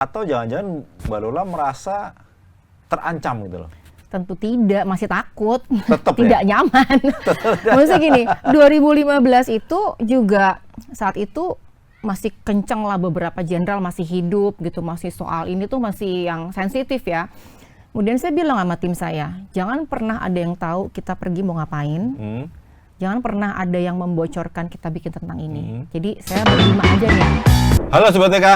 Atau jangan-jangan Mbak Lola merasa terancam gitu loh? Tentu tidak, masih takut, Tetep tidak nyaman. Maksudnya gini, 2015 itu juga saat itu masih kenceng lah, beberapa jenderal masih hidup gitu, masih soal ini tuh masih yang sensitif ya. Kemudian saya bilang sama tim saya, jangan pernah ada yang tahu kita pergi mau ngapain, jangan pernah ada yang membocorkan kita bikin tentang ini. Jadi saya berlima aja nih. Halo Sobat TK,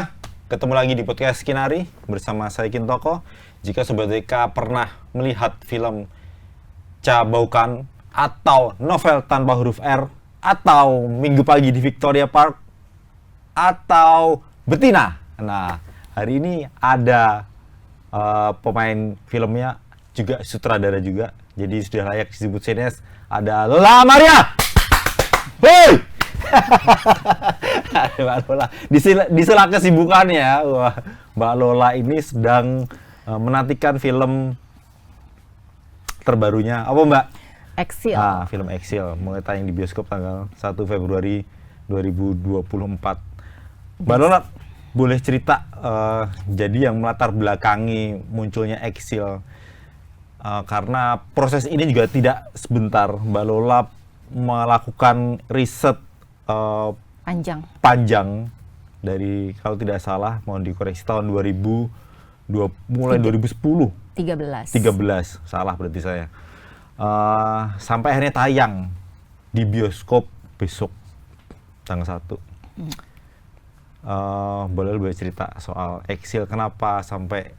ketemu lagi di podcast Kinari bersama saya Kintoko. Jika Sobat TK pernah melihat film Cabaukan atau Novel Tanpa Huruf R atau Minggu Pagi di Victoria Park atau Betina. Nah, hari ini ada pemain filmnya juga sutradara juga. Jadi sudah layak disebut sinias. Ada Lola Amaria. Hei! Mbak Lola, di sela kesibukannya, wah, Mbak Lola ini sedang menantikan film terbarunya. Apa Mbak? Exil. Nah, film Exil mulai tayang di bioskop tanggal 1 Februari 2024. Mbak Lola, boleh cerita jadi yang melatar belakangi munculnya Exil? Karena proses ini juga tidak sebentar. Mbak Lola melakukan riset panjang dari, kalau tidak salah, mohon dikoreksi, tahun 2010. 13, salah berarti saya. Sampai akhirnya tayang di bioskop besok tanggal 1. Boleh cerita soal Exil, kenapa sampai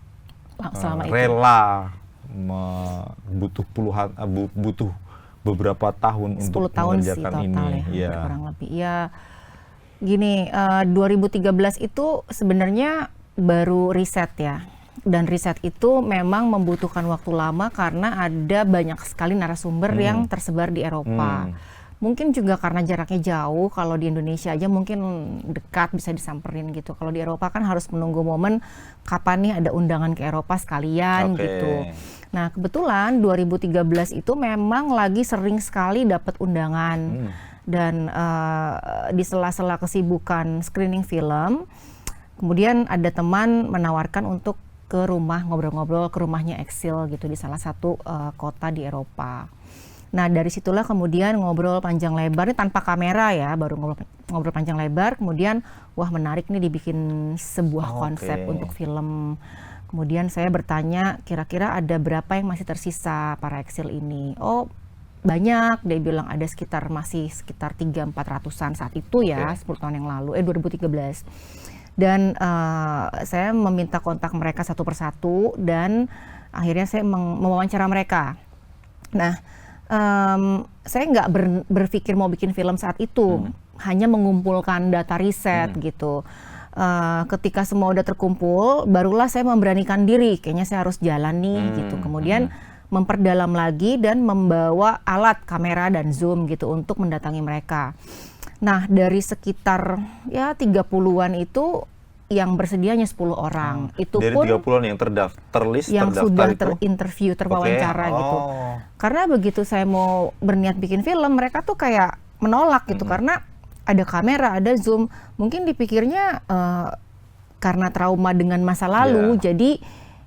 rela butuh beberapa tahun untuk 10 tahun sih mengerjakan total ini. Ya, kurang lebih. Ya, gini, 2013 itu sebenarnya baru riset ya. Dan riset itu memang membutuhkan waktu lama karena ada banyak sekali narasumber yang tersebar di Eropa. Mungkin juga karena jaraknya jauh, kalau di Indonesia aja mungkin dekat bisa disamperin gitu. Kalau di Eropa kan harus menunggu momen kapan nih ada undangan ke Eropa sekalian gitu. Nah, kebetulan 2013 itu memang lagi sering sekali dapat undangan. Dan di sela-sela kesibukan screening film, kemudian ada teman menawarkan untuk ke rumah, ngobrol-ngobrol ke rumahnya Exil gitu di salah satu kota di Eropa. Nah, dari situlah kemudian ngobrol panjang lebar, ini tanpa kamera ya, baru ngobrol panjang lebar, kemudian wah menarik nih dibikin sebuah konsep untuk film. Kemudian saya bertanya, kira-kira ada berapa yang masih tersisa para Exil ini? Oh, banyak, dia bilang ada masih sekitar 300-400-an saat itu ya, 10 tahun yang lalu, 2013. Dan saya meminta kontak mereka satu persatu dan akhirnya saya mewawancara mereka. Nah, saya nggak berpikir mau bikin film saat itu, hanya mengumpulkan data riset gitu. Ketika semua udah terkumpul, barulah saya memberanikan diri, kayaknya saya harus jalan nih gitu. Kemudian memperdalam lagi dan membawa alat kamera dan zoom gitu untuk mendatangi mereka. Nah, dari sekitar ya 30-an itu yang bersedianya 10 orang. Itu dari pun 30-an yang terlist, yang sudah itu? terinterview, terwawancara gitu. Karena begitu saya mau berniat bikin film, mereka tuh kayak menolak gitu karena ada kamera, ada zoom. Mungkin dipikirnya karena trauma dengan masa lalu, jadi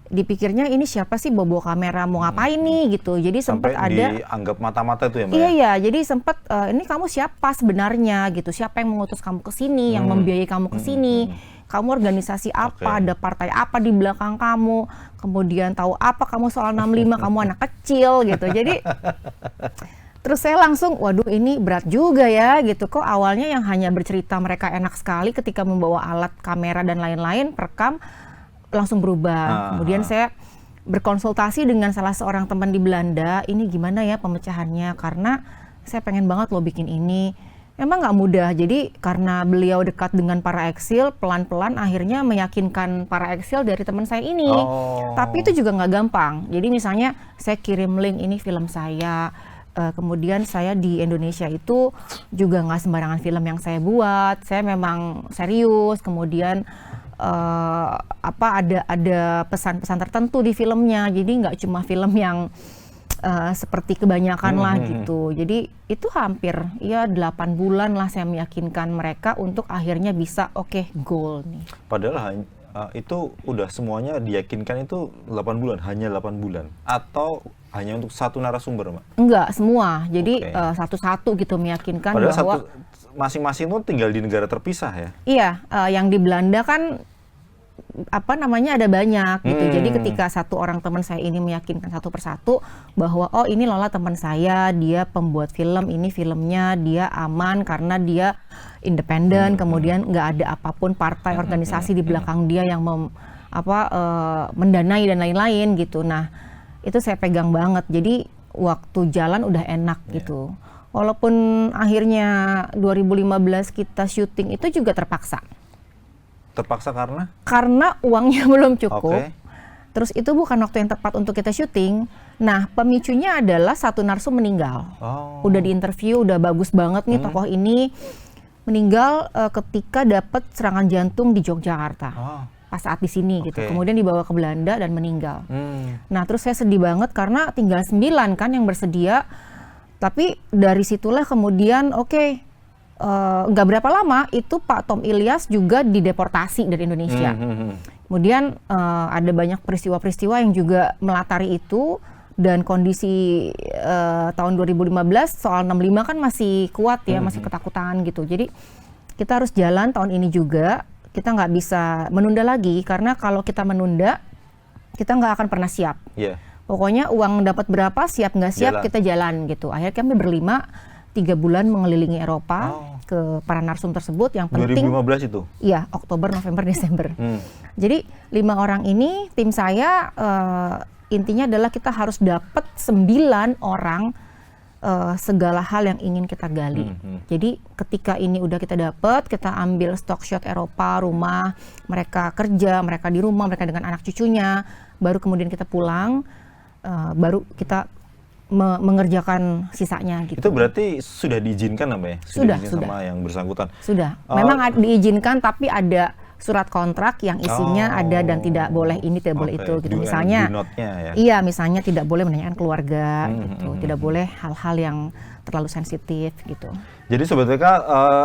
dipikirnya ini siapa sih bawa kamera mau ngapain nih gitu. Jadi sempat ada dianggap mata-mata itu ya Mbak? Iya, jadi sempat ini kamu siapa sebenarnya gitu. Siapa yang mengutus kamu ke sini, yang membiayai kamu ke sini. Kamu organisasi apa, ada partai apa di belakang kamu. Kemudian tahu apa kamu soal 65, kamu anak kecil gitu. Jadi terus saya langsung, waduh ini berat juga ya gitu. Kok awalnya yang hanya bercerita mereka enak sekali ketika membawa alat kamera dan lain-lain, perekam, langsung berubah. Kemudian saya berkonsultasi dengan salah seorang teman di Belanda, ini gimana ya pemecahannya, karena saya pengen banget loh bikin ini. Memang nggak mudah, jadi karena beliau dekat dengan para Exil, pelan-pelan akhirnya meyakinkan para Exil dari teman saya ini. Tapi itu juga nggak gampang. Jadi misalnya saya kirim link, ini film saya, kemudian saya di Indonesia itu juga nggak sembarangan film yang saya buat, saya memang serius, kemudian ada pesan-pesan tertentu di filmnya, jadi nggak cuma film yang seperti kebanyakan lah gitu. Jadi itu hampir ya 8 bulan lah saya meyakinkan mereka untuk akhirnya bisa oke, goal nih. Padahal itu udah semuanya diyakinkan itu 8 bulan, hanya 8 bulan? Atau hanya untuk satu narasumber, Mbak? Enggak, semua. Jadi Oke. satu-satu gitu meyakinkan Padahal bahwa masing-masing tuh tinggal di negara terpisah ya? iya, yang di Belanda kan ada banyak gitu. Jadi ketika satu orang teman saya ini meyakinkan satu persatu bahwa oh ini Lola teman saya, dia pembuat film, ini filmnya, dia aman karena dia independen, kemudian nggak ada apapun partai organisasi di belakang dia yang mendanai dan lain-lain gitu. Nah, itu saya pegang banget. Jadi waktu jalan udah enak gitu. Walaupun akhirnya 2015 kita syuting itu juga terpaksa. Terpaksa karena? Karena uangnya belum cukup. Oke. Terus itu bukan waktu yang tepat untuk kita syuting. Nah, pemicunya adalah satu narsum meninggal. Oh. Udah diinterview, udah bagus banget nih tokoh ini meninggal ketika dapat serangan jantung di Yogyakarta. Oh. Pas saat di sini gitu. Oke. Kemudian dibawa ke Belanda dan meninggal. Hmm. Nah, terus saya sedih banget karena tinggal 9 kan yang bersedia. Tapi dari situlah kemudian nggak berapa lama itu Pak Tom Ilyas juga dideportasi dari Indonesia. Kemudian ada banyak peristiwa-peristiwa yang juga melatari itu, dan kondisi tahun 2015 soal 65 kan masih kuat ya, masih ketakutan gitu. Jadi kita harus jalan tahun ini juga, kita nggak bisa menunda lagi karena kalau kita menunda kita nggak akan pernah siap. Yeah. Pokoknya uang dapat berapa, siap nggak siap, Jalan. kita jalan gitu. Akhirnya kami berlima 3 bulan mengelilingi Eropa ke para narsum tersebut. Yang penting 2015 itu? iya, Oktober, November, Desember. Jadi 5 orang ini, tim saya intinya adalah kita harus dapat 9 orang segala hal yang ingin kita gali. Jadi ketika ini udah kita dapat, kita ambil stock shot Eropa, rumah, mereka kerja, mereka di rumah, mereka dengan anak cucunya, baru kemudian kita pulang, baru kita mengerjakan sisanya gitu. Itu berarti sudah diizinkan apa ya? Sudah, diizinkan sudah. sama yang bersangkutan? Sudah. Memang diizinkan tapi ada surat kontrak yang isinya ada dan tidak boleh ini, tidak boleh itu gitu. Do and Misalnya do not-nya ya? iya, misalnya tidak boleh menanyakan keluarga gitu. Tidak boleh hal-hal yang terlalu sensitif gitu. Jadi sebetulnya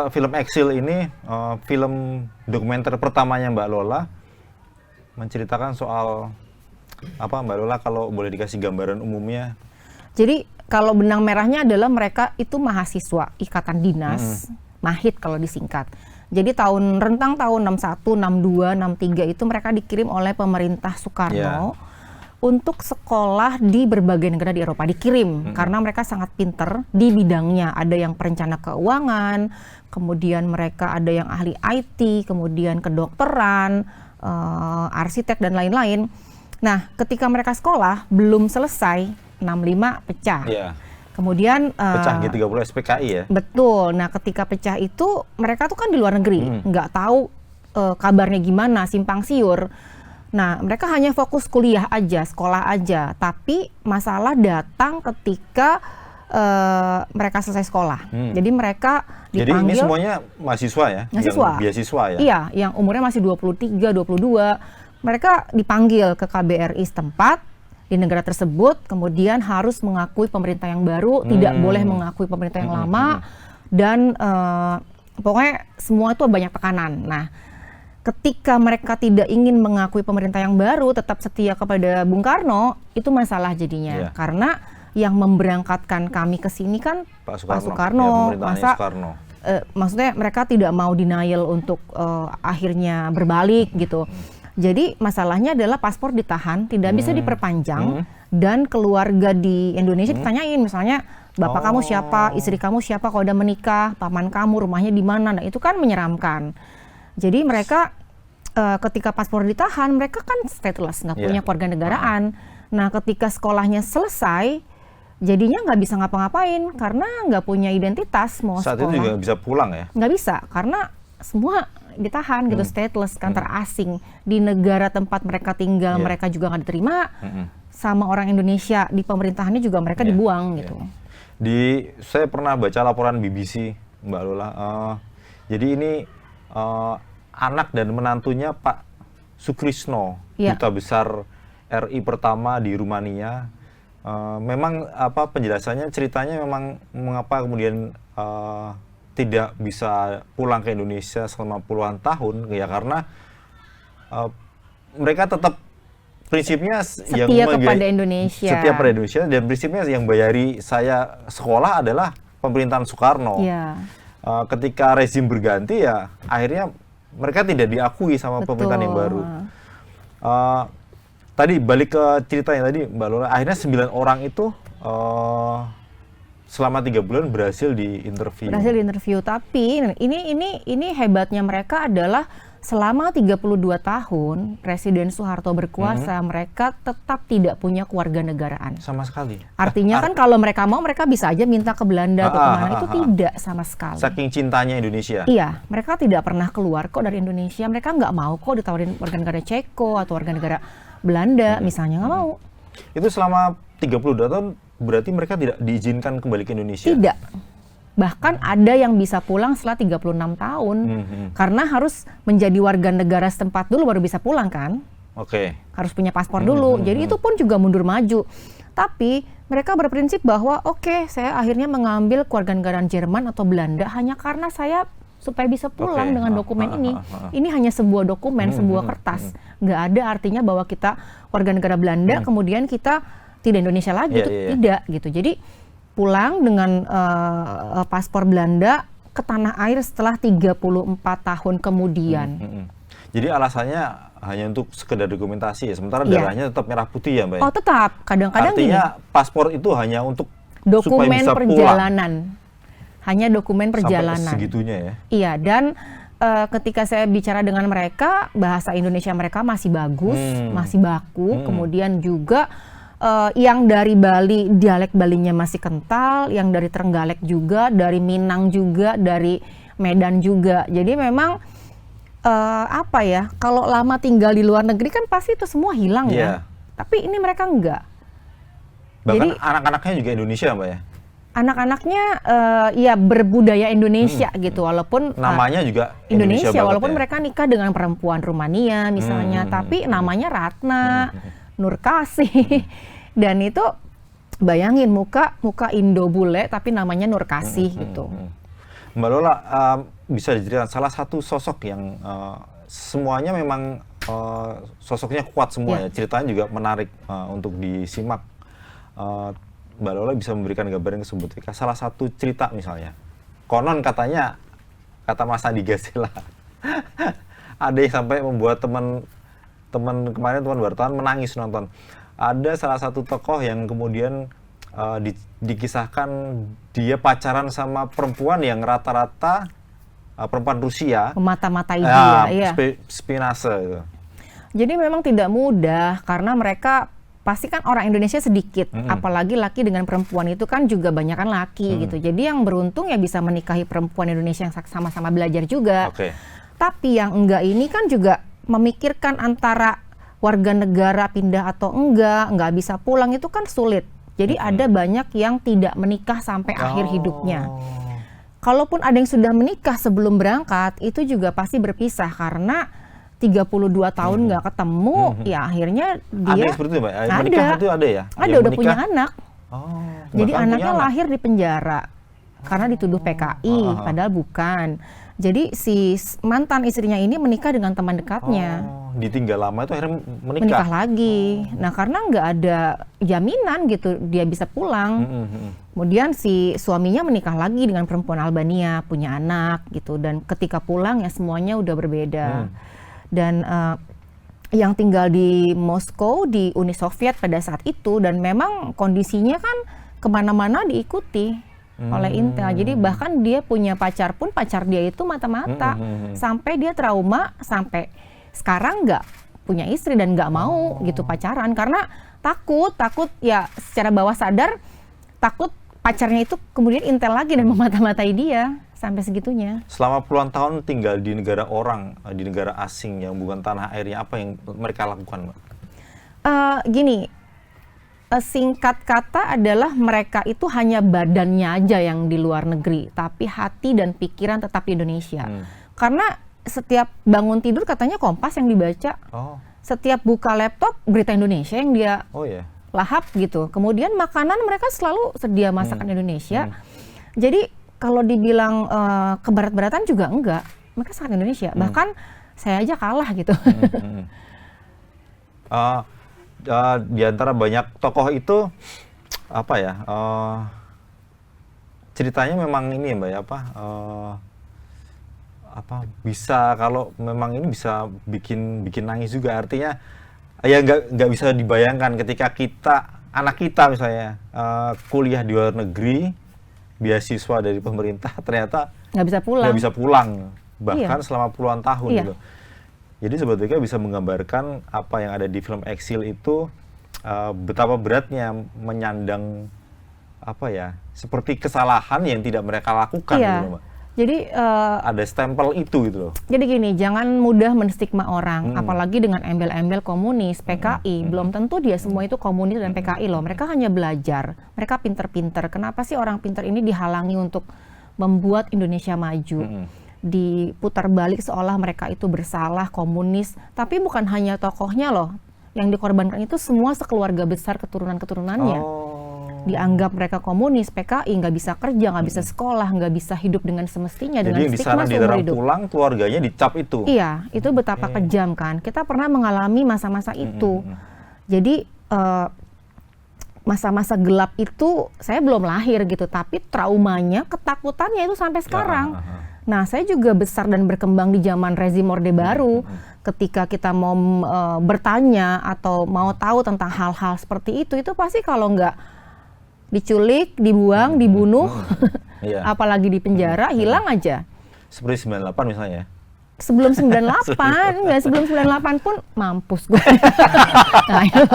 film Exile ini film dokumenter pertamanya Mbak Lola, menceritakan soal apa Mbak Lola, kalau boleh dikasih gambaran umumnya? Jadi kalau benang merahnya adalah mereka itu mahasiswa ikatan dinas, MAHID kalau disingkat. Jadi rentang tahun 61, 62, 63 itu mereka dikirim oleh pemerintah Soekarno untuk sekolah di berbagai negara di Eropa. Dikirim karena mereka sangat pinter di bidangnya. Ada yang perencana keuangan, kemudian mereka ada yang ahli IT, kemudian kedokteran, arsitek dan lain-lain. Nah, ketika mereka sekolah belum selesai, 65 pecah. Iya. Kemudian Pecah G30 SPKI ya? betul. Nah, ketika pecah itu mereka tuh kan di luar negeri, nggak tahu kabarnya gimana, simpang siur. Nah, mereka hanya fokus kuliah aja, sekolah aja. Tapi masalah datang ketika mereka selesai sekolah. Jadi mereka dipanggil. Jadi ini semuanya mahasiswa ya? Mahasiswa. Yang beasiswa ya? Iya, yang umurnya masih 23, 22. Mereka dipanggil ke KBRI setempat di negara tersebut, kemudian harus mengakui pemerintah yang baru, tidak boleh mengakui pemerintah yang lama, dan pokoknya semua itu banyak tekanan. Nah, ketika mereka tidak ingin mengakui pemerintah yang baru, tetap setia kepada Bung Karno, itu masalah jadinya. Iya. Karena yang memberangkatkan kami ke sini kan Pak Pak Ya, Soekarno. pemerintahnya Masa Soekarno. maksudnya mereka tidak mau denial untuk akhirnya berbalik gitu. Jadi masalahnya adalah paspor ditahan, tidak bisa diperpanjang, dan keluarga di Indonesia ditanyain, misalnya bapak kamu siapa, istri kamu siapa, kalau udah menikah, paman kamu rumahnya di mana. Nah, itu kan menyeramkan. Jadi mereka ketika paspor ditahan, mereka kan stateless, nggak punya keluarga negaraan. Nah, ketika sekolahnya selesai, jadinya nggak bisa ngapa-ngapain karena nggak punya identitas mau Saat sekolah. itu juga bisa pulang ya? Nggak bisa karena semua ditahan gitu, stateless kan, terasing di negara tempat mereka tinggal. Mereka juga nggak diterima sama orang Indonesia, di pemerintahannya juga mereka dibuang gitu. Saya pernah baca laporan BBC Mbak Lola, jadi ini anak dan menantunya Pak Sukrisno, duta besar RI pertama di Rumania. Memang penjelasannya, ceritanya memang mengapa kemudian tidak bisa pulang ke Indonesia selama puluhan tahun, ya karena mereka tetap prinsipnya Setia kepada Indonesia. Setia pada Indonesia, dan prinsipnya yang bayari saya sekolah adalah pemerintahan Soekarno. Iya. Ketika rezim berganti ya akhirnya mereka tidak diakui sama pemerintahan yang baru. Tadi balik ke ceritanya tadi Mbak Lola, akhirnya 9 orang itu selama 3 bulan berhasil diinterview. Tapi ini hebatnya mereka adalah selama 32 tahun Presiden Soeharto berkuasa, mereka tetap tidak punya kewarganegaraan. Sama sekali. Artinya kan kalau mereka mau, mereka bisa aja minta ke Belanda atau kemana, itu tidak sama sekali. Saking cintanya Indonesia. Iya, mereka tidak pernah keluar kok dari Indonesia. Mereka nggak mau kok ditawarin warga negara Ceko atau warga negara Belanda, misalnya nggak mau. Itu selama 32 tahun berarti mereka tidak diizinkan kembali ke Indonesia? Tidak. Bahkan ada yang bisa pulang setelah 36 tahun. Karena harus menjadi warga negara setempat dulu baru bisa pulang kan. Oke. Harus punya paspor dulu. Jadi itu pun juga mundur maju. Tapi mereka berprinsip bahwa oke, saya akhirnya mengambil kewarganegaraan Jerman atau Belanda hanya karena saya supaya bisa pulang dengan dokumen ini. Ini hanya sebuah dokumen, sebuah kertas. Nggak ada artinya bahwa kita warga negara Belanda, kemudian kita tidak Indonesia lagi. Itu tidak gitu. Jadi pulang dengan paspor Belanda ke tanah air setelah 34 tahun kemudian. Jadi alasannya hanya untuk sekedar dokumentasi ya, sementara darahnya tetap merah putih ya Mbak? Oh tetap, kadang-kadang artinya paspor itu hanya untuk dokumen supaya bisa perjalanan. Hanya dokumen perjalanan. Sampai segitunya ya? Iya, dan ketika saya bicara dengan mereka, bahasa Indonesia mereka masih bagus, masih baku. Kemudian juga yang dari Bali, dialek Balinya masih kental, yang dari Trenggalek juga, dari Minang juga, dari Medan juga. Jadi memang apa ya, kalau lama tinggal di luar negeri kan pasti itu semua hilang ya. Tapi ini mereka enggak. Bahkan anak-anaknya juga Indonesia Mbak ya? Anak-anaknya ya berbudaya Indonesia gitu, walaupun namanya juga Indonesia ya? walaupun mereka nikah dengan perempuan Rumania misalnya, tapi namanya Ratna, Nurkasih, dan itu bayangin muka Indo bule tapi namanya Nurkasih gitu. Mbak Lola, bisa diceritakan salah satu sosok yang semuanya memang sosoknya kuat semua ya, ceritanya juga menarik untuk disimak. Mbak Lola bisa memberikan gambaran tersebut. Salah satu cerita misalnya, konon katanya, kata Mas Andi Gasela, ada yang sampai membuat teman wartawan menangis nonton. Ada salah satu tokoh yang kemudian dikisahkan dia pacaran sama perempuan yang rata-rata perempuan Rusia, mata-matai dia, spionase gitu. Jadi memang tidak mudah karena mereka pasti kan orang Indonesia sedikit, apalagi laki dengan perempuan itu kan juga banyakan laki gitu. Jadi yang beruntung ya bisa menikahi perempuan Indonesia yang sama-sama belajar juga. Tapi yang enggak ini kan juga memikirkan antara warga negara pindah atau nggak bisa pulang itu kan sulit. Jadi ada banyak yang tidak menikah sampai akhir hidupnya. Kalaupun ada yang sudah menikah sebelum berangkat, itu juga pasti berpisah karena 32 tahun nggak ketemu, ya akhirnya dia ada seperti itu, Mbak? Menikah itu ada ya? Ada, udah punya anak. Jadi anaknya anak. lahir di penjara karena dituduh PKI, padahal bukan. Jadi si mantan istrinya ini menikah dengan teman dekatnya. Ditinggal lama itu akhirnya menikah lagi. Nah karena nggak ada jaminan gitu dia bisa pulang. Kemudian si suaminya menikah lagi dengan perempuan Albania, punya anak gitu. Dan ketika pulang ya semuanya udah berbeda. Dan yang tinggal di Moskow, di Uni Soviet pada saat itu, dan memang kondisinya kan kemana-mana diikuti oleh Intel. Jadi bahkan dia punya pacar pun, pacar dia itu mata-mata. Sampai dia trauma, sampai sekarang nggak punya istri dan nggak mau gitu pacaran. Karena takut ya secara bawah sadar, takut pacarnya itu kemudian Intel lagi dan memata-matai dia. Sampai segitunya. Selama puluhan tahun tinggal di negara orang, di negara asing yang bukan tanah airnya, apa yang mereka lakukan, Mbak? Gini, singkat kata adalah mereka itu hanya badannya aja yang di luar negeri, tapi hati dan pikiran tetap di Indonesia. Karena setiap bangun tidur katanya Kompas yang dibaca, setiap buka laptop berita Indonesia yang dia lahap gitu. Kemudian makanan mereka selalu sedia masakan Indonesia. Jadi kalau dibilang keberat-beratan juga enggak, mereka sangat Indonesia. Bahkan saya aja kalah gitu. Di antara banyak tokoh itu apa ya? Ceritanya memang ini ya Mbak ya, bisa kalau memang ini bisa bikin nangis juga, artinya ya nggak bisa dibayangkan ketika anak kita misalnya kuliah di luar negeri, beasiswa dari pemerintah, ternyata nggak bisa pulang bahkan selama puluhan tahun gitu. Jadi sebetulnya bisa menggambarkan apa yang ada di film Exile itu, betapa beratnya menyandang seperti kesalahan yang tidak mereka lakukan gitu Mbak. Jadi ada stempel itu gitu loh. Jadi gini, jangan mudah menstigma orang, apalagi dengan embel-embel komunis, PKI. Belum tentu dia semua itu komunis dan PKI loh. Mereka hanya belajar, mereka pinter-pinter. Kenapa sih orang pinter ini dihalangi untuk membuat Indonesia maju? Diputar balik seolah mereka itu bersalah, komunis. Tapi bukan hanya tokohnya loh. Yang dikorbankan itu semua sekeluarga besar, keturunan-keturunannya. Dianggap mereka komunis, PKI, nggak bisa kerja, nggak bisa sekolah, nggak bisa hidup dengan semestinya, jadi dengan stigma seumur hidup. Pulang, keluarganya dicap itu. Iya, itu betapa kejam kan. Kita pernah mengalami masa-masa itu. Jadi masa-masa gelap itu saya belum lahir gitu, tapi traumanya, ketakutannya itu sampai sekarang. Nah, saya juga besar dan berkembang di zaman rezim Orde Baru. Ketika kita mau bertanya atau mau tahu tentang hal-hal seperti itu pasti kalau nggak diculik, dibuang, dibunuh, apalagi di penjara, hilang aja. Seperti 98 misalnya? Sebelum 98, nggak sebelum 98 pun mampus gue. Nah, itu.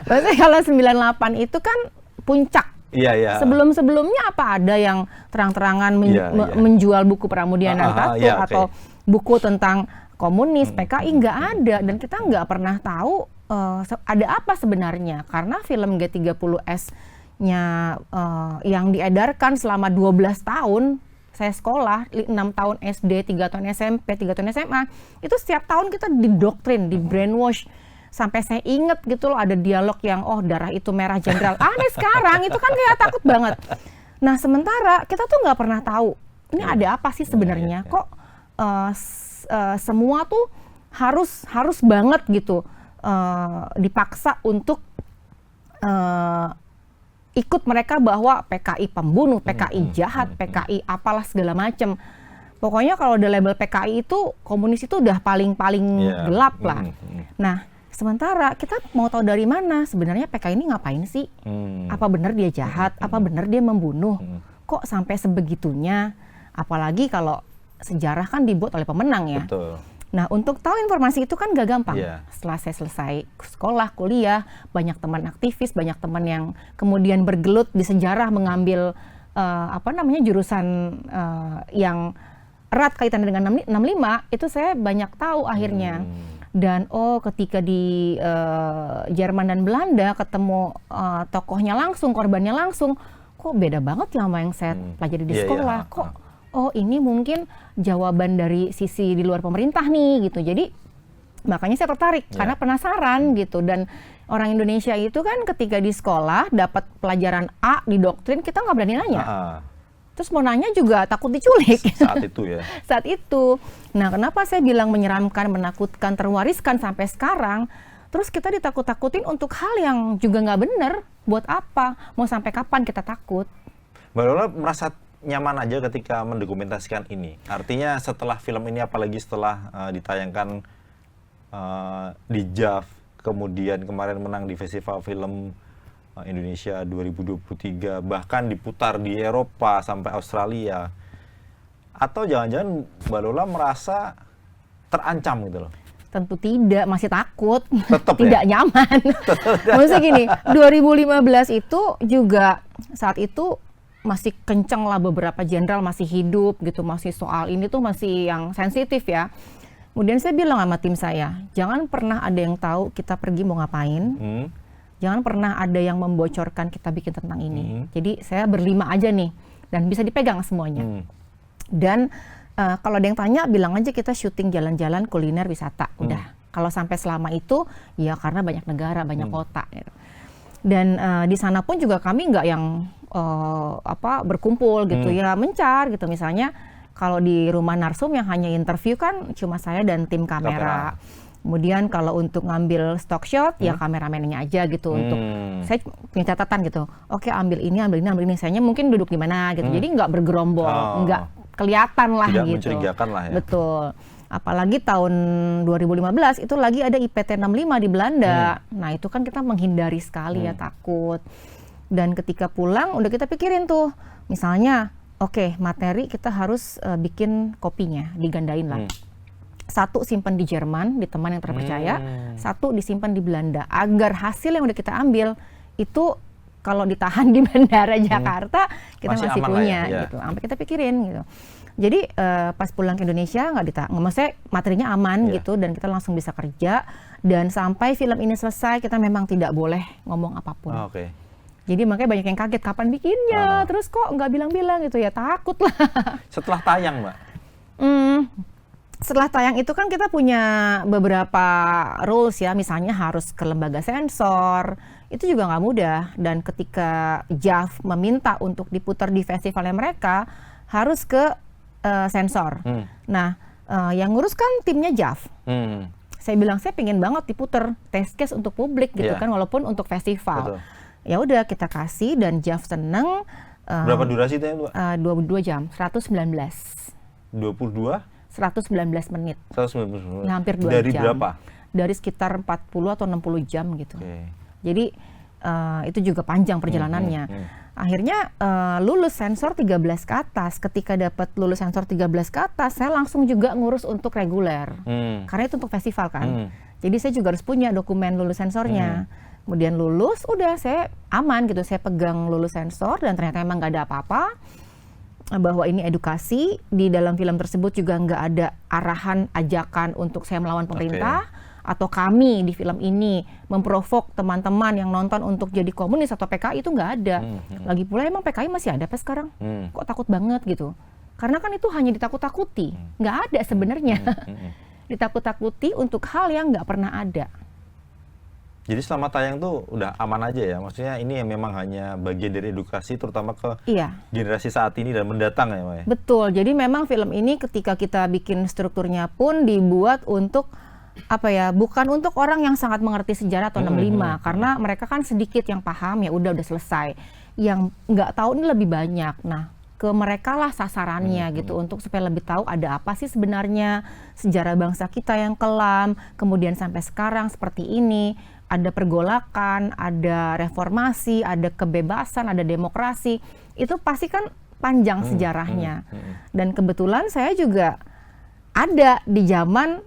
Maksudnya kalau 98 itu kan puncak. Iya. Sebelum-sebelumnya apa ada yang terang-terangan menjual buku Pramudia Anantatur atau buku tentang komunis, PKI, nggak ada. Dan kita nggak pernah tahu ada apa sebenarnya, karena film G30S-nya yang diedarkan selama 12 tahun, saya sekolah, 6 tahun SD, 3 tahun SMP, 3 tahun SMA, itu setiap tahun kita didoktrin, di brainwash, sampai saya inget gitu loh, ada dialog yang, darah itu merah jenderal, ada sekarang, itu kan kayak takut banget. Nah sementara kita tuh nggak pernah tahu, ini ada apa sih sebenarnya, kok semua tuh harus banget gitu, dipaksa untuk ikut mereka bahwa PKI pembunuh, PKI jahat, PKI apalah segala macam. Pokoknya kalau udah label PKI itu komunis itu udah paling gelap lah. Nah, sementara kita mau tahu dari mana sebenarnya PKI ini ngapain sih? Apa benar dia jahat? Apa benar dia membunuh? Kok sampai sebegitunya? Apalagi kalau sejarah kan dibuat oleh pemenang ya. Betul. Nah, untuk tahu informasi itu kan gak gampang. Setelah saya selesai sekolah, kuliah, banyak teman aktivis, banyak teman yang kemudian bergelut di sejarah, mengambil jurusan yang erat kaitannya dengan 65, itu saya banyak tahu akhirnya. Dan ketika di Jerman dan Belanda ketemu tokohnya langsung, korbannya langsung, kok beda banget ya sama yang saya pelajari di sekolah. Kok ini mungkin jawaban dari sisi di luar pemerintah nih gitu. Jadi makanya saya tertarik karena penasaran gitu. Dan orang Indonesia itu kan ketika di sekolah dapat pelajaran A di doktrin, kita nggak berani nanya. Terus mau nanya juga takut diculik. Saat itu ya. Saat itu. Nah, kenapa saya bilang menyeramkan, menakutkan, terwariskan sampai sekarang? Terus kita ditakut-takutin untuk hal yang juga nggak benar. Buat apa? Mau sampai kapan kita takut? Mbak Lola merasa nyaman aja ketika mendokumentasikan ini. Artinya setelah film ini, apalagi setelah ditayangkan di JAV, kemudian kemarin menang di Festival Film Indonesia 2023, bahkan diputar di Eropa sampai Australia. Atau jangan-jangan Mbak Lola merasa terancam gitu loh? Tentu tidak, masih takut. Tetap tidak nyaman. Maksudnya gini, 2015 itu juga saat itu masih kenceng lah, beberapa jenderal masih hidup gitu, masih soal ini tuh masih yang sensitif ya. Kemudian saya bilang sama tim saya, jangan pernah ada yang tahu kita pergi mau ngapain, jangan pernah ada yang membocorkan kita bikin tentang ini. Jadi saya berlima aja nih, dan bisa dipegang semuanya. Dan kalau ada yang tanya, bilang aja kita syuting jalan-jalan kuliner wisata, udah. Kalau sampai selama itu, ya karena banyak negara, banyak kota gitu. Dan di sana pun juga kami nggak yang berkumpul gitu ya, mencar gitu. Misalnya Kalau di rumah narsum yang hanya interview kan cuma saya dan tim kamera. Kemudian kalau untuk ngambil stock shot ya kameramennya aja gitu. Untuk saya punya catatan gitu. Oke, ambil ini, ambil ini, ambil ini. Sayanya mungkin duduk di mana gitu. Jadi nggak bergerombol, nggak kelihatan lah tidak gitu. mencurigakan lah ya. Betul. Apalagi tahun 2015 itu lagi ada IPT 65 di Belanda. Nah, itu kan kita menghindari sekali ya, takut. Dan ketika pulang udah kita pikirin tuh. Misalnya, oke, materi kita harus bikin kopinya, digandain lah. Satu simpan di Jerman, di teman yang terpercaya. Satu disimpan di Belanda. Agar hasil yang udah kita ambil itu kalau ditahan di bandara Jakarta, kita masih punya ya. gitu. Sampai kita pikirin gitu. Jadi pas pulang ke Indonesia maksudnya materinya aman gitu, dan kita langsung bisa kerja, dan sampai film ini selesai kita memang tidak boleh ngomong apapun. Oke. Jadi makanya banyak yang kaget kapan bikinnya, terus kok nggak bilang-bilang gitu ya, takut lah. Setelah tayang, Mbak? Setelah tayang itu kan kita punya beberapa rules ya, misalnya harus ke lembaga sensor, itu juga nggak mudah. Dan ketika JAV meminta untuk diputar di festivalnya mereka, harus ke sensor. Nah, yang ngurus kan timnya JAV. Saya bilang saya pengen banget diputer test case untuk publik gitu kan, walaupun untuk festival. Ya udah kita kasih dan JAV seneng. Berapa durasi itu ya, Mbak? 22 jam, 119. 22? 119 menit. 119 menit. Ya, hampir 2 Dari jam. berapa? Dari sekitar 40 atau 60 jam gitu. Oke. Jadi itu juga panjang perjalanannya. Akhirnya lulus sensor 13 ke atas. Ketika dapat lulus sensor 13 ke atas, saya langsung juga ngurus untuk reguler. Karena itu untuk festival kan. Jadi saya juga harus punya dokumen lulus sensornya. Kemudian lulus, udah saya aman gitu. Saya pegang lulus sensor dan ternyata emang nggak ada apa-apa. Bahwa ini edukasi. Di dalam film tersebut juga nggak ada arahan, ajakan untuk saya melawan pemerintah. Atau kami di film ini memprovok teman-teman yang nonton untuk jadi komunis atau PKI, itu nggak ada. Lagi pula emang PKI masih ada apa sekarang? Kok takut banget gitu? Karena kan itu hanya ditakut-takuti, nggak ada sebenarnya. Ditakut-takuti untuk hal yang nggak pernah ada. Jadi selama tayang tuh udah aman aja ya? Maksudnya ini yang memang hanya bagian dari edukasi terutama ke generasi saat ini dan mendatang ya, Mbak? Betul, jadi memang film ini ketika kita bikin strukturnya pun dibuat untuk apa ya, bukan untuk orang yang sangat mengerti sejarah atau 65, karena mereka kan sedikit yang paham, ya udah selesai. Yang nggak tahu ini lebih banyak. Nah, ke mereka lah sasarannya gitu, untuk supaya lebih tahu ada apa sih sebenarnya sejarah bangsa kita yang kelam, kemudian sampai sekarang seperti ini, ada pergolakan, ada reformasi, ada kebebasan, ada demokrasi. Itu pasti kan panjang sejarahnya. Dan kebetulan saya juga ada di zaman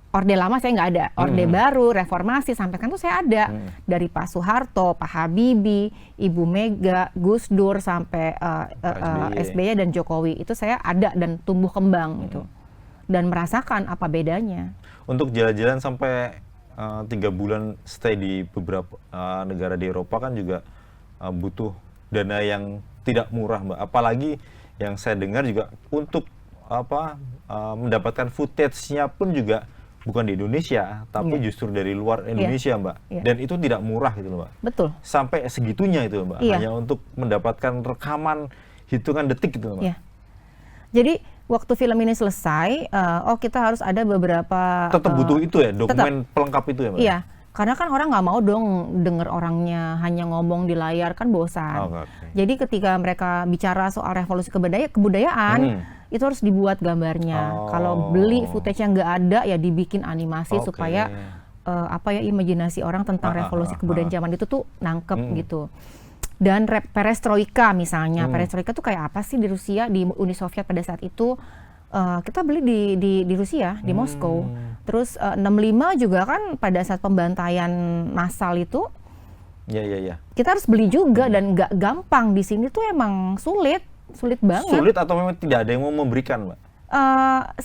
Orde Lama, saya nggak ada. Orde Baru, Reformasi, sampai kan tuh saya ada. Dari Pak Soeharto, Pak Habibie, Ibu Mega, Gus Dur, sampai SBY dan Jokowi. Itu saya ada dan tumbuh kembang gitu. Dan merasakan apa bedanya. Untuk jalan-jalan sampai 3 bulan stay di beberapa negara di Eropa kan juga butuh dana yang tidak murah, Mbak. Apalagi yang saya dengar juga untuk mendapatkan footage-nya pun juga bukan di Indonesia, tapi justru dari luar Indonesia, Mbak. Dan itu tidak murah gitu loh, Mbak. Betul. Sampai segitunya itu, Mbak. Hanya untuk mendapatkan rekaman hitungan detik gitu, Mbak. Jadi waktu film ini selesai, kita harus ada beberapa... Tetap butuh itu ya, dokumen pelengkap itu ya, Mbak? Iya, karena kan orang nggak mau dong denger orangnya hanya ngomong di layar, kan bosan. Jadi ketika mereka bicara soal revolusi kebudayaan, itu harus dibuat gambarnya. Kalau beli footage yang nggak ada, ya dibikin animasi supaya imajinasi orang tentang revolusi kebudayaan zaman itu tuh nangkep gitu. Dan perestroika misalnya, perestroika tuh kayak apa sih di Rusia, di Uni Soviet pada saat itu? Kita beli di Rusia, di Moskow. Terus 65 juga kan pada saat pembantaian massal itu, kita harus beli juga dan nggak gampang. Di sini tuh emang sulit banget. Sulit atau memang tidak ada yang mau memberikan, Mbak?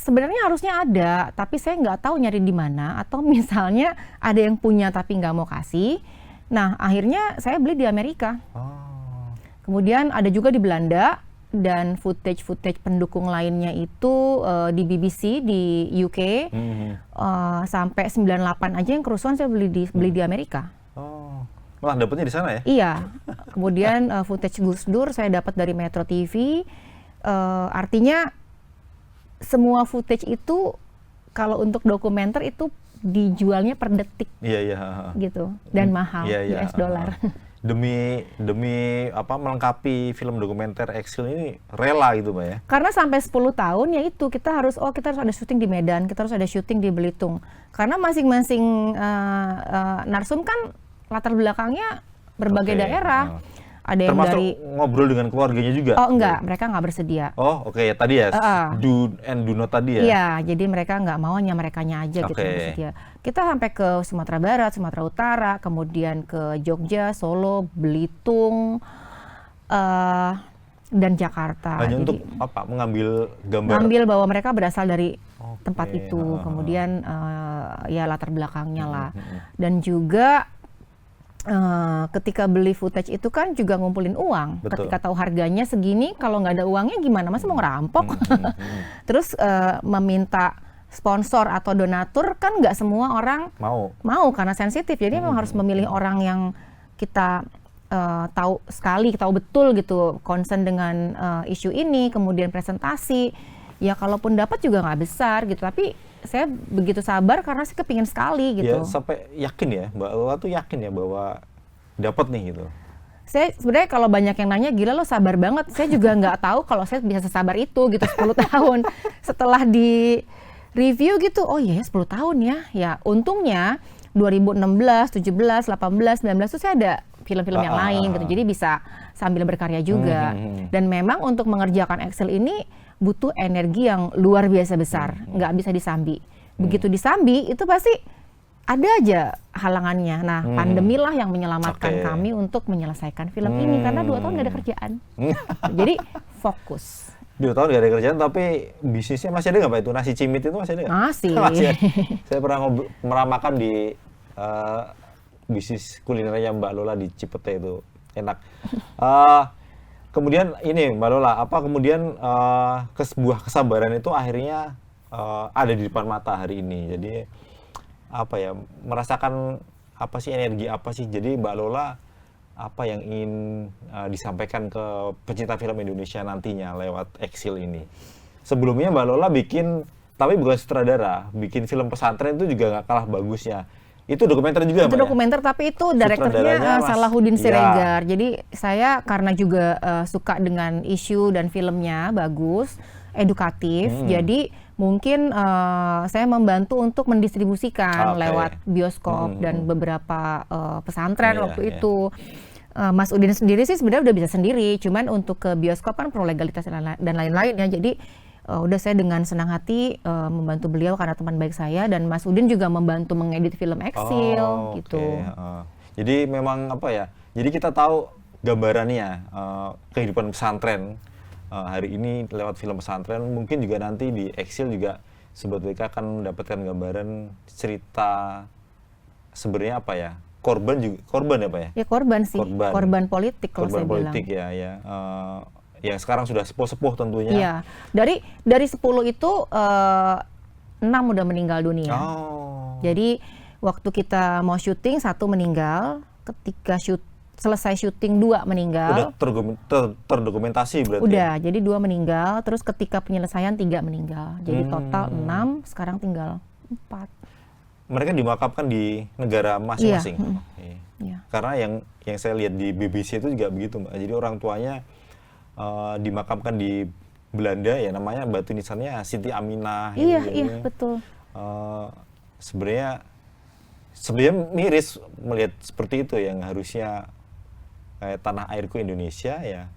Sebenarnya harusnya ada, tapi saya nggak tahu nyari di mana. Atau misalnya ada yang punya tapi nggak mau kasih. Nah, akhirnya saya beli di Amerika. Kemudian ada juga di Belanda, dan footage pendukung lainnya itu di BBC di UK. Sampai 98 aja yang kerusuhan saya beli di Amerika. Malah dapetnya di sana ya? Iya. Kemudian footage Gus Dur saya dapat dari Metro TV. Artinya semua footage itu kalau untuk dokumenter itu dijualnya per detik Iya. gitu dan mahal Iya. US dollar. Demi melengkapi film dokumenter Exile ini rela gitu Mbak ya. Karena sampai 10 tahun ya itu kita harus ada syuting di Medan, kita harus ada syuting di Belitung. Karena masing-masing narsum kan latar belakangnya berbagai daerah. Ada yang termasuk dari ngobrol dengan keluarganya juga? Oh enggak, mereka nggak bersedia. Oh oke, ya tadi ya, do and do not tadi ya? Iya, jadi mereka nggak mau, hanya merekanya aja gitu yang bersedia. Kita sampai ke Sumatera Barat, Sumatera Utara, kemudian ke Jogja, Solo, Belitung, dan Jakarta. Hanya Jadi, untuk apa? Mengambil gambar? ngambil bahwa mereka berasal dari tempat itu, kemudian ya latar belakangnya lah. Dan juga ketika beli footage itu kan juga ngumpulin uang. Betul. Ketika tahu harganya segini, kalau nggak ada uangnya gimana? Masa mau ngerampok? Terus meminta sponsor atau donatur kan nggak semua orang mau karena sensitif. Jadi memang harus memilih orang yang kita tahu betul gitu, concern dengan isu ini, kemudian presentasi. Ya kalaupun dapat juga nggak besar gitu, tapi saya begitu sabar karena saya kepingin sekali gitu. Ya sampai yakin ya, Mbak Lola tuh yakin ya bahwa dapat nih gitu. Saya sebenarnya kalau banyak yang nanya, gila lo sabar banget. Saya juga nggak tahu kalau saya bisa sesabar itu gitu 10 tahun. Setelah di review gitu, oh iya 10 tahun ya. Ya untungnya 2016, 17, 18, 19 itu saya ada film-film yang lain gitu. Jadi bisa sambil berkarya juga. Dan memang untuk mengerjakan Excel ini butuh energi yang luar biasa besar, nggak bisa disambi. Begitu disambi, itu pasti ada aja halangannya. Nah, pandemi lah yang menyelamatkan kami untuk menyelesaikan film ini, karena 2 tahun nggak ada kerjaan. Jadi, fokus. 2 tahun nggak ada kerjaan, tapi bisnisnya masih ada nggak Pak itu? Nasi cimit itu masih ada nggak? Masih. Masih ada. Saya pernah meramakan di bisnis kulinernya Mbak Lola di Cipete itu. Enak. Kemudian ini Mbak Lola, apa kemudian sebuah kesabaran itu akhirnya ada di depan mata hari ini. Jadi apa ya, merasakan apa sih, energi apa sih. Jadi Mbak Lola apa yang ingin disampaikan ke pecinta film Indonesia nantinya lewat Exile ini. Sebelumnya Mbak Lola bikin, tapi bukan sutradara, bikin film pesantren itu juga nggak kalah bagusnya. Itu dokumenter juga, Itu dokumenter, tapi itu direkturnya Salahuddin Siregar. Jadi saya karena juga suka dengan isu dan filmnya bagus, edukatif, jadi mungkin saya membantu untuk mendistribusikan lewat bioskop dan beberapa pesantren waktu itu. Mas Udin sendiri sih sebenarnya udah bisa sendiri, cuman untuk ke bioskop kan perlu legalitas dan lain-lain ya. Jadi udah saya dengan senang hati membantu beliau karena teman baik saya, dan Mas Udin juga membantu mengedit film Exile gitu. Jadi memang apa ya? Jadi kita tahu gambarannya kehidupan pesantren hari ini lewat film pesantren. Mungkin juga nanti di Exile juga Sobat WK akan mendapatkan gambaran cerita sebenarnya apa ya? Korban ya Pak ya? Ya korban sih, korban politik kalau saya bilang. Korban politik ya. Yang sekarang sudah sepuh-sepuh tentunya. Iya, dari 10 itu 6 udah meninggal dunia. Jadi waktu kita mau syuting 1 meninggal, ketika selesai syuting 2 meninggal. Udah terdokumentasi berarti? Udah, jadi 2 meninggal, terus ketika penyelesaian 3 meninggal. Jadi total 6, sekarang tinggal 4. Mereka dimakamkan di negara masing-masing. Iya. Karena yang saya lihat di BBC itu juga begitu Mbak. Jadi orang tuanya dimakamkan di Belanda ya, namanya batu nisannya Siti Aminah. Iya, betul. Sebenarnya miris melihat seperti itu, yang harusnya kayak tanah airku Indonesia ya.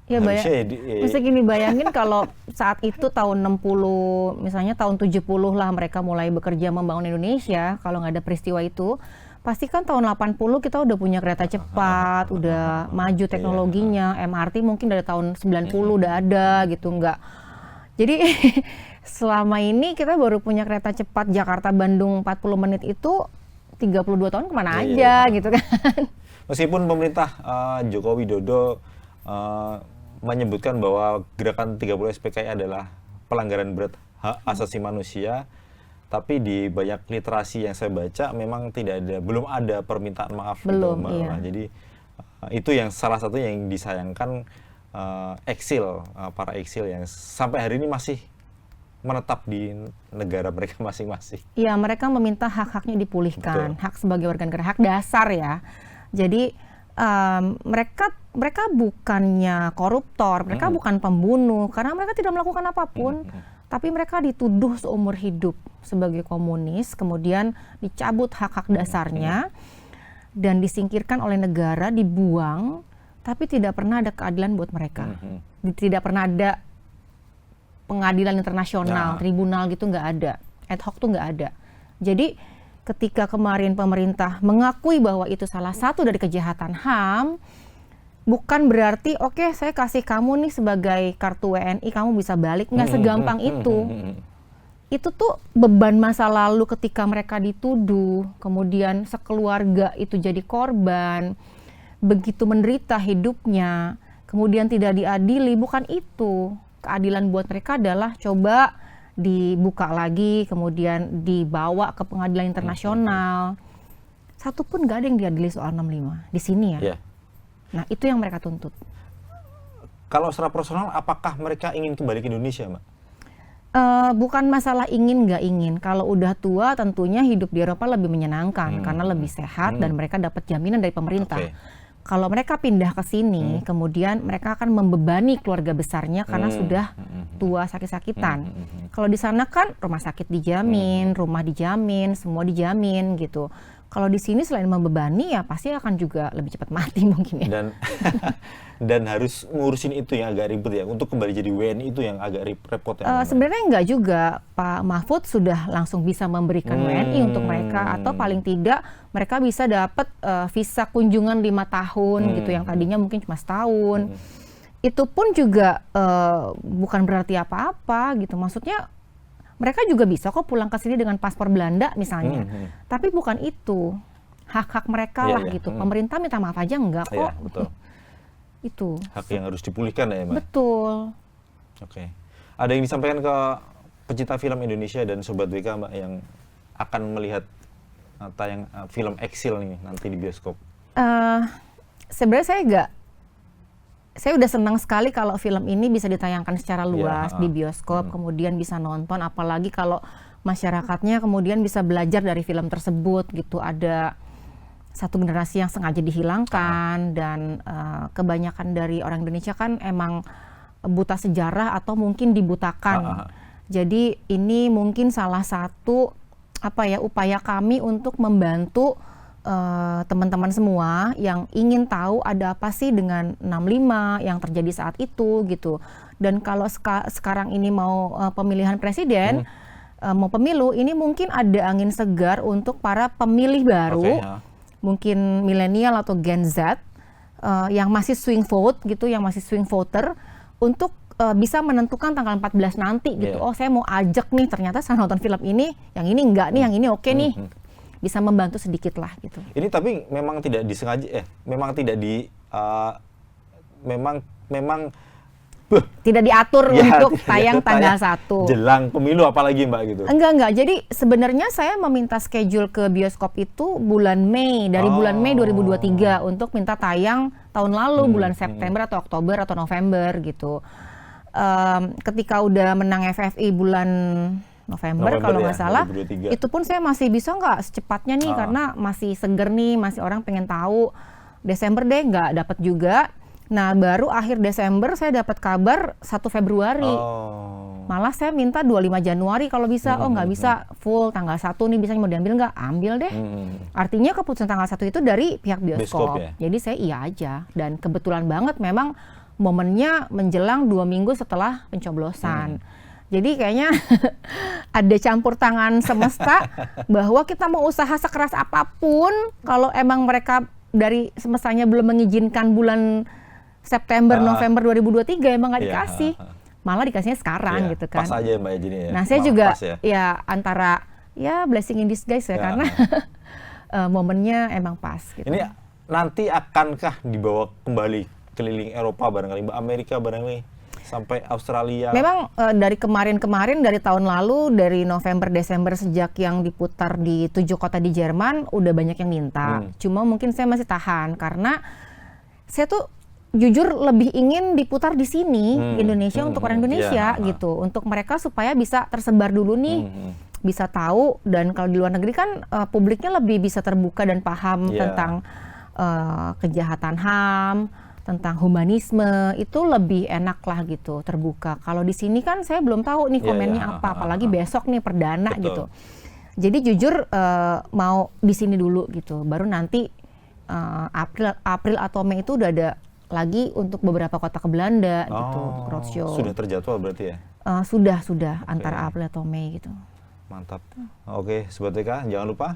Ya mesti gini, bayangin kalau saat itu tahun 60, misalnya tahun 70 lah mereka mulai bekerja membangun Indonesia, kalau nggak ada peristiwa itu, pasti kan tahun 80 kita udah punya kereta cepat, udah maju teknologinya, MRT mungkin dari tahun 90 udah ada gitu, nggak. Jadi selama ini kita baru punya kereta cepat Jakarta-Bandung 40 menit itu 32 tahun kemana aja gitu kan. Meskipun pemerintah Joko Widodo menyebutkan bahwa gerakan 30 SPKI adalah pelanggaran berat hak asasi manusia, tapi di banyak literasi yang saya baca memang belum ada permintaan maaf. Belum, Mbak. Jadi itu yang salah satu yang disayangkan, eksil, para eksil yang sampai hari ini masih menetap di negara mereka masing-masing. Iya, mereka meminta hak-haknya dipulihkan, Betul. hak sebagai warga negara, hak dasar ya. Jadi mereka bukannya koruptor, mereka bukan pembunuh, karena mereka tidak melakukan apapun, tapi mereka dituduh seumur hidup sebagai komunis, kemudian dicabut hak-hak dasarnya dan disingkirkan oleh negara, dibuang, tapi tidak pernah ada keadilan buat mereka. Tidak pernah ada pengadilan internasional, tribunal gitu nggak ada, ad hoc tuh nggak ada. Jadi ketika kemarin pemerintah mengakui bahwa itu salah satu dari kejahatan HAM, bukan berarti oke, saya kasih kamu nih sebagai kartu WNI kamu bisa balik, nggak segampang itu. Itu tuh beban masa lalu ketika mereka dituduh, kemudian sekeluarga itu jadi korban, begitu menderita hidupnya, kemudian tidak diadili, bukan itu. Keadilan buat mereka adalah coba dibuka lagi, kemudian dibawa ke pengadilan internasional. Satu pun gak ada yang diadili soal 65 di sini ya. Yeah. Nah itu yang mereka tuntut. Kalau secara personal, apakah mereka ingin kembali ke Indonesia, Mbak? Bukan masalah ingin nggak ingin. Kalau udah tua tentunya hidup di Eropa lebih menyenangkan karena lebih sehat dan mereka dapat jaminan dari pemerintah. Kalau mereka pindah ke sini, kemudian mereka akan membebani keluarga besarnya karena sudah tua sakit-sakitan. Kalau di sana kan rumah sakit dijamin, rumah dijamin, semua dijamin gitu. Kalau di sini selain membebani ya pasti akan juga lebih cepat mati mungkin ya. Dan harus ngurusin itu yang agak ribet ya. Untuk kembali jadi WNI itu yang agak repot ya. Sebenarnya enggak juga. Pak Mahfud sudah langsung bisa memberikan WNI untuk mereka, atau paling tidak mereka bisa dapat visa kunjungan 5 tahun gitu, yang tadinya mungkin cuma setahun. Itu pun juga bukan berarti apa-apa gitu. Maksudnya mereka juga bisa kok pulang ke sini dengan paspor Belanda misalnya. Tapi bukan itu. Hak-hak mereka lah gitu. Pemerintah minta maaf aja enggak kok. Betul. Itu. Hak yang harus dipulihkan ya, Mbak? Betul. Oke. Ada yang disampaikan ke pecinta film Indonesia dan Sobat WK, Mbak, yang akan melihat tayang film Exile nih nanti di bioskop? Sebenarnya saya udah senang sekali kalau film ini bisa ditayangkan secara luas di bioskop, kemudian bisa nonton, apalagi kalau masyarakatnya kemudian bisa belajar dari film tersebut gitu. Ada satu generasi yang sengaja dihilangkan dan kebanyakan dari orang Indonesia kan emang buta sejarah atau mungkin dibutakan. Jadi ini mungkin salah satu upaya kami untuk membantu teman-teman semua yang ingin tahu ada apa sih dengan 65 yang terjadi saat itu gitu. Dan kalau sekarang ini mau pemilihan presiden, mau pemilu, ini mungkin ada angin segar untuk para pemilih baru, mungkin milenial atau Gen Z yang masih swing vote gitu, yang masih swing voter, untuk bisa menentukan tanggal 14 nanti gitu. Oh, saya mau ajak nih, ternyata saya nonton film ini, yang ini enggak nih, yang ini oke nih. Bisa membantu sedikit lah gitu. Ini tapi memang tidak disengaja, memang tidak tidak diatur untuk tayang tanggal 1. Jelang pemilu apalagi, Mbak, gitu. Enggak. Jadi sebenarnya saya meminta schedule ke bioskop itu bulan Mei, dari bulan Mei 2023 untuk minta tayang tahun lalu bulan September atau Oktober atau November gitu. Ketika udah menang FFI bulan November kalau nggak salah, 2023. Itu pun saya masih bisa nggak secepatnya nih karena masih seger nih, masih orang pengen tahu. Desember deh nggak dapat juga. Nah baru akhir Desember saya dapat kabar 1 Februari. Malah saya minta 25 Januari kalau bisa. Oh nggak bisa full tanggal 1 nih, bisa mau diambil nggak? Ambil deh. Artinya keputusan tanggal 1 itu dari pihak bioskop ya? Jadi saya iya aja. Dan kebetulan banget memang momennya menjelang 2 minggu setelah pencoblosan. Jadi kayaknya ada campur tangan semesta bahwa kita mau usaha sekeras apapun, kalau emang mereka dari semestanya belum mengizinkan bulan September, November 2023 emang nggak dikasih. Malah dikasihnya sekarang gitu kan. Pas aja, Mbak, jadi ya. Nah saya juga antara blessing in disguise ya, karena momennya emang pas gitu. Ini nanti akankah dibawa kembali keliling Eropa barangkali, Mbak, Amerika barangkali, sampai Australia? Memang dari kemarin, dari tahun lalu, dari November, Desember, sejak yang diputar di 7 kota di Jerman, udah banyak yang minta. Cuma mungkin saya masih tahan, karena saya tuh jujur lebih ingin diputar di sini Indonesia untuk orang Indonesia ya, gitu, untuk mereka supaya bisa tersebar dulu nih, bisa tahu. Dan kalau di luar negeri kan publiknya lebih bisa terbuka dan paham tentang kejahatan HAM, tentang humanisme, itu lebih enak lah gitu, terbuka. Kalau di sini kan saya belum tahu nih komennya apa, apalagi besok nih perdana gitu. Jadi jujur mau di sini dulu gitu, baru nanti April atau Mei itu udah ada lagi untuk beberapa kota ke Belanda gitu, untuk roadshow. Sudah terjadwal berarti ya? Sudah antara April atau Mei gitu. Mantap. Oke, Sobat TK, jangan lupa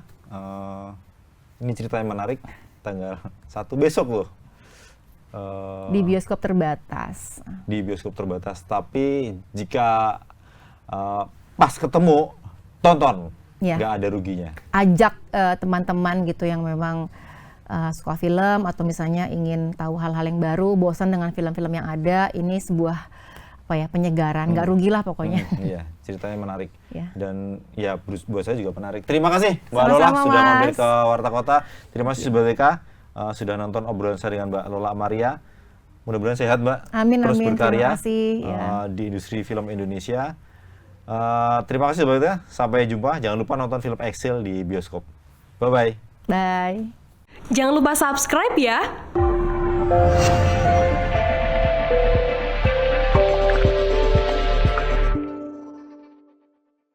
ini cerita yang menarik, tanggal 1 besok loh. Di bioskop terbatas. Di bioskop terbatas, tapi jika pas ketemu, tonton, nggak ada ruginya. Ajak teman-teman gitu yang memang suka film atau misalnya ingin tahu hal-hal yang baru, bosan dengan film-film yang ada, ini sebuah penyegaran, nggak rugi lah pokoknya. Iya, ceritanya menarik. Dan ya buat saya juga menarik. Terima kasih Mbak Lola sudah mampir ke Warta Kota. Terima kasih Sobat TK sudah nonton obrolan saya dengan Mbak Lola Amaria. Mudah-mudahan sehat Mbak. Amin, terus amin. berkarya Terima kasih, di industri film Indonesia. Terima kasih Sobat TK. Sampai jumpa. Jangan lupa nonton film Exile di bioskop. Bye-bye. Bye. Jangan lupa subscribe ya.